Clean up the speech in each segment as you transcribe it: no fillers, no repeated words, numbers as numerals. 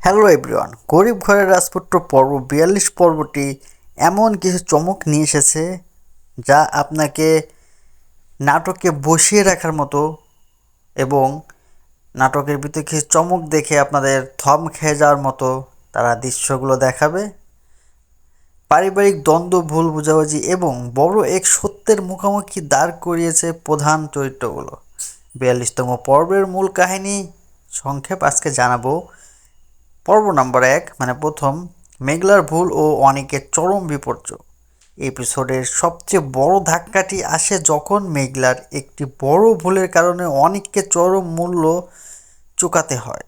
Hello everyone, গরিব ঘরের রাজপুত্র পর্ব ৪২ পর্বটি এমন কিছু চমক নিয়ে এসেছে যা আপনাকে নাটকে বসিয়ে রাখার মতো এবং নাটকের ভিতরে কিছু চমক দেখে আপনাদের থম খেয়ে যাওয়ার মতো তারা দৃশ্যগুলো দেখাবে। পারিবারিক দ্বন্দ্ব, ভুল বোঝাবুঝি এবং বড় এক সত্যের মুখোমুখি দাঁড় করিয়েছে প্রধান চরিত্রগুলো। ৪২তম পর্বের মূল কাহিনী সংক্ষেপ আজকে জানাবো। পর্ব নাম্বার ১ মানে প্রথম, মেঘলার ভুল ও অনিকের চরম বিপর্যয়। এপিসোডের সবচেয়ে বড় ধাক্কাটি আসে যখন মেঘলার একটি বড় ভুলের কারণে অনিককে চরম মূল্য চুকাতে হয়।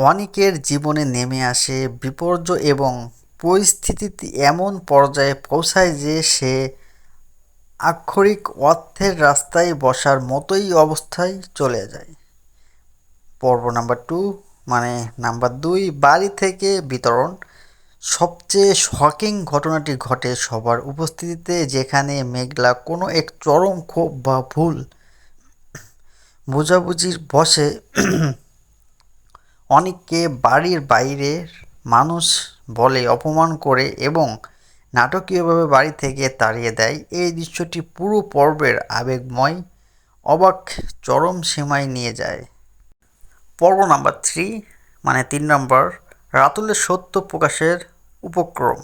অনিকের জীবনে নেমে আসে বিপর্যয় এবং পরিস্থিতি এমন পর্যায়ে পৌঁছায় যে সে আক্ষরিক অর্থের রাস্তায় বসার মতোই অবস্থায় চলে যায়। পর্ব নাম্বার ২ মানে নাম্বার ২, বাড়ি থেকে বিতরণ। সবচেয়ে শকিং ঘটনাটি ঘটে সবার উপস্থিতিতে, যেখানে মেঘলা কোনো এক চরম ক্ষোভ বা ভুল বোঝাবুঝির বশে অনেককে বাড়ির বাইরের মানুষ বলে অপমান করে এবং নাটকীয়ভাবে বাড়ি থেকে তাড়িয়ে দেয়। এই দৃশ্যটি পুরো পর্বের আবেগময় অবাক চরম সীমায় নিয়ে যায়। পর্ব নাম্বার ৩ মানে ৩ নম্বর, রাতুলের সত্য প্রকাশের উপক্রম।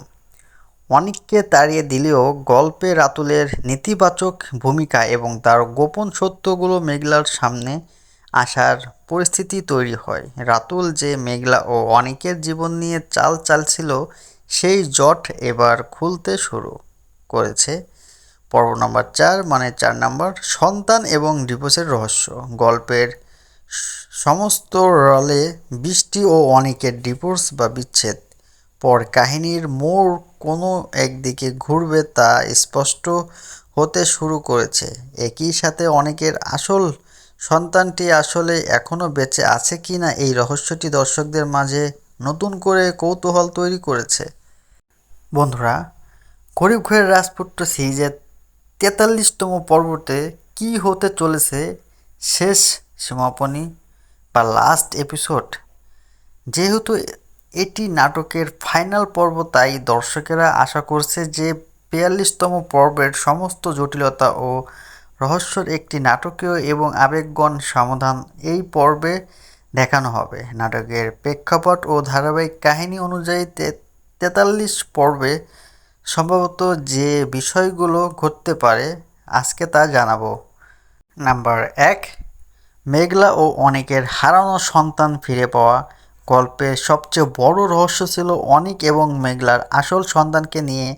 অনিককে তাড়িয়ে দিলেও গল্পে রাতুলের নেতিবাচক ভূমিকা এবং তার গোপন সত্যগুলো মেঘলার সামনে আসার পরিস্থিতি তৈরি হয়। রাতুল যে মেঘলা ও অনিকের জীবন নিয়ে চাল চালছিল, সেই জট এবার খুলতে শুরু করেছে। পর্ব নাম্বার ৪ মানে ৪ নম্বর, সন্তান এবং ডিভোর্সের রহস্য। গল্পের সমস্ত রলে বৃষ্টি ও অনিকের ডিভোর্স বা বিচ্ছেদ পর কাহিনীর মোড় কোনো একদিকে ঘুরবে তা স্পষ্ট হতে শুরু করেছে। একই সাথে অনিকের আসল সন্তানটি আসলে এখনও বেঁচে আছে কিনা এই রহস্যটি দর্শকদের মাঝে নতুন করে কৌতূহল তৈরি করেছে। বন্ধুরা, গরিব ঘরের রাজপুত্র সিরিজের ৪৩তম পর্বতে কী হতে চলেছে শেষ সমাপনী বা লাস্ট এপিসোড। যেহেতু এটি নাটকের ফাইনাল পর্ব, তাই দর্শকেরা আশা করছে যে ৪২তম পর্বের সমস্ত জটিলতা ও রহস্যের একটি নাটকীয় এবং আবেগঘন সমাধান এই পর্বে দেখানো হবে। নাটকের প্রেক্ষাপট ও ধারাবাহিক কাহিনী অনুযায়ী ৪৩ পর্বে সম্ভবত যে বিষয়গুলো ঘটতে পারে আজকে তা জানাবো। নাম্বার ১, মেঘলা ও অনিকের হারানো সন্তান ফিরে পাওয়া। গল্পের সবচেয়ে বড় রহস্য ছিল অনিক এবং মেঘলার আসল সন্তানকে নিয়ে